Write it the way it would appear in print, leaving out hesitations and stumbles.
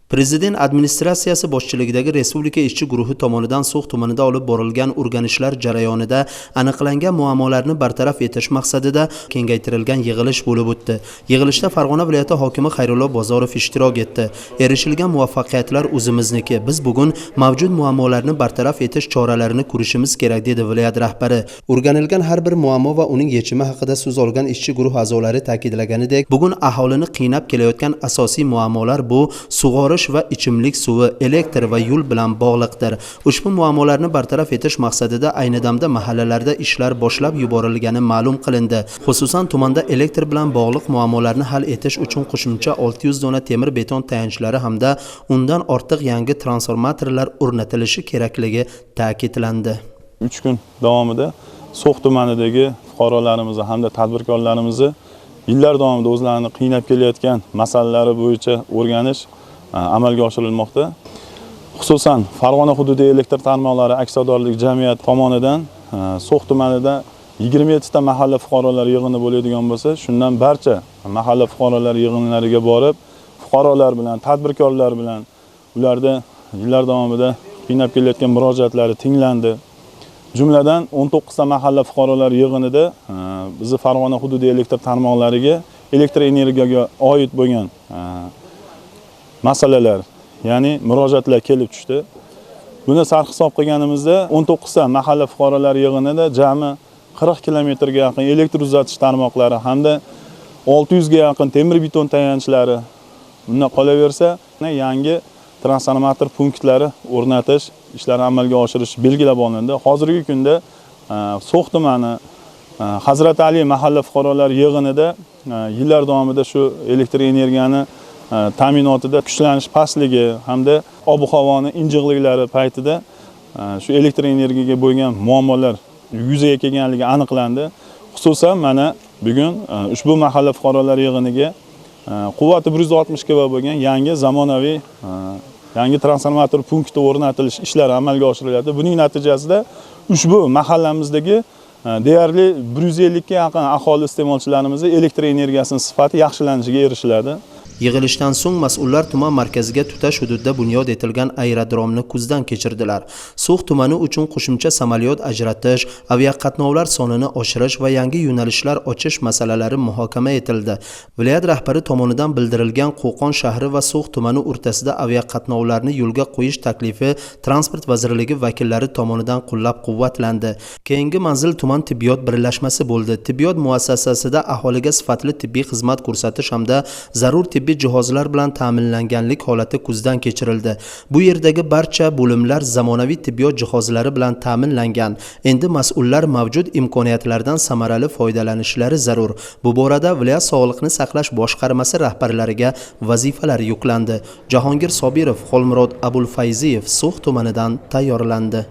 Prezident administratsiyasi boshchiligidagi Respublika ishchi guruhi tomonidan So'x tumanida olib borilgan o'rganishlar jarayonida aniqlangan muammolarni bartaraf etish maqsadida kengaytirilgan yig'ilish bo'lib o'tdi. Yig'ilishda Farg'ona viloyati hokimi Xayrullo Bozorov ishtirok etdi. Erishilgan muvaffaqiyatlar o'zimizniki. Biz bugun mavjud muammolarni bartaraf etish choralarini ko'rishimiz kerak dedi viloyat rahbari. O'rganilgan har bir muammo va uning yechimi haqida so'z olgan ishchi guruh a'zolari ta'kidlaganidek, bugun aholini qiynab kelayotgan asosiy muammolar bu sug'orish va ichimlik suvi, elektr va yo'l bilan bog'liqdir. Ushbu muammolarni bartaraf etish maqsadida ayni damda mahallalarda ishlar boshlab yuborilgani ma'lum qilindi. Xususan tumanda elektr bilan bog'liq muammolarni hal etish uchun qo'shimcha 600 dona temir beton tayanchlari hamda undan ortiq yangi transformatorlar o'rnatilishi kerakligi ta'kidlandi. 3 kun davomida So'x tumanidagi fuqarolarimizni hamda tadbirkorlarimizni yillar davomida o'zlarini qiynab kelayotgan masalalari bo'yicha o'rganish amalga oshirilmoqda. Xususan, Farg'ona hududiy elektr tarmoqlari aksiyadorlik jamiyati tomonidan So'x tumanida 27 ta mahalla fuqarolar yig'ini bo'ladigan bo'lsa, shundan barcha mahalla fuqarolar yig'inlariga borib, fuqarolar bilan, tadbirkorlar bilan ularda yillar davomida qiynab kelayotgan murojaatlari tinglandi. Jumladan 19 ta mahalla fuqarolar yig'inida bizni Farg'ona hududiy elektr tarmoqlariga elektr energiyaga oid bo'lgan masalalar, ya'ni murojaatlar kelib tushdi. Buni sarhisob qilganimizda 19 ta mahalla fuqarolar yig'inida jami 40 kilometrga yaqin elektr uzatish tarmoqlari hamda 600 ga yaqin temir beton tayanchlari, bundan qolaversa, yangi transformator punktlari o'rnatish ishlari amalga oshirish belgilab olindi. Hozirgi kunda So'x tumani Hazrat Ali mahalla fuqarolar yig'inida yillar davomida shu elektr energiyani ta'minotida kuchlanish pastligi hamda ob-havoning injiqliklari paytida shu elektr energiyaga bo'lgan muammolar yuzaga kelganligi aniqlandi. Xususan mana bugun ushbu mahalla fuqarolar yig'iniga quvvati 160 kV bo'lgan yangi zamonaviy yangi transformator punkti o'rnatilish ishlari amalga oshiriladi. Buning natijasida ushbu mahallamizdagi deyarli 150 ga yaqin aholi iste'molchilarimizning elektr energiyasining sifati yaxshilanishiga erishiladi. Yig'ilishdan so'ng mas'ullar tuman markaziga tutash hududda bunyod etilgan aerodromni ko'zdan kechirdilar. So'x tumani uchun qo'shimcha samolyot ajratish, aviaqatnovlar sonini oshirish va yangi yo'nalishlar ochish masalalari muhokama etildi. Viloyat rahbari tomonidan bildirilgan Qo'qon shahri va So'x tumani o'rtasida aviaqatnovlarni yo'lga qo'yish taklifi Transport vazirligi vakillari tomonidan qo'llab-quvvatlandi. Keyingi manzil tuman tibbiyot birlashmasi bo'ldi. Tibbiyot muassasasida aholiga sifatli tibbiy xizmat ko'rsatish hamda zarur tibbiy jihozlar bilan ta'minlanganlik holati ko'zdan kechirildi. Bu yerdagi barcha bo'limlar zamonaviy tibbiyot jihozlari bilan ta'minlangan. Endi mas'ullar mavjud imkoniyatlardan samarali foydalanishlari zarur. Bu borada viloyat sog'liqni saqlash boshqarmasi rahbarlariga vazifalar yuklandi. Jahongir Sobirov, Xolmurod Abulfayziyev So'x tumanidan tayyorlandi.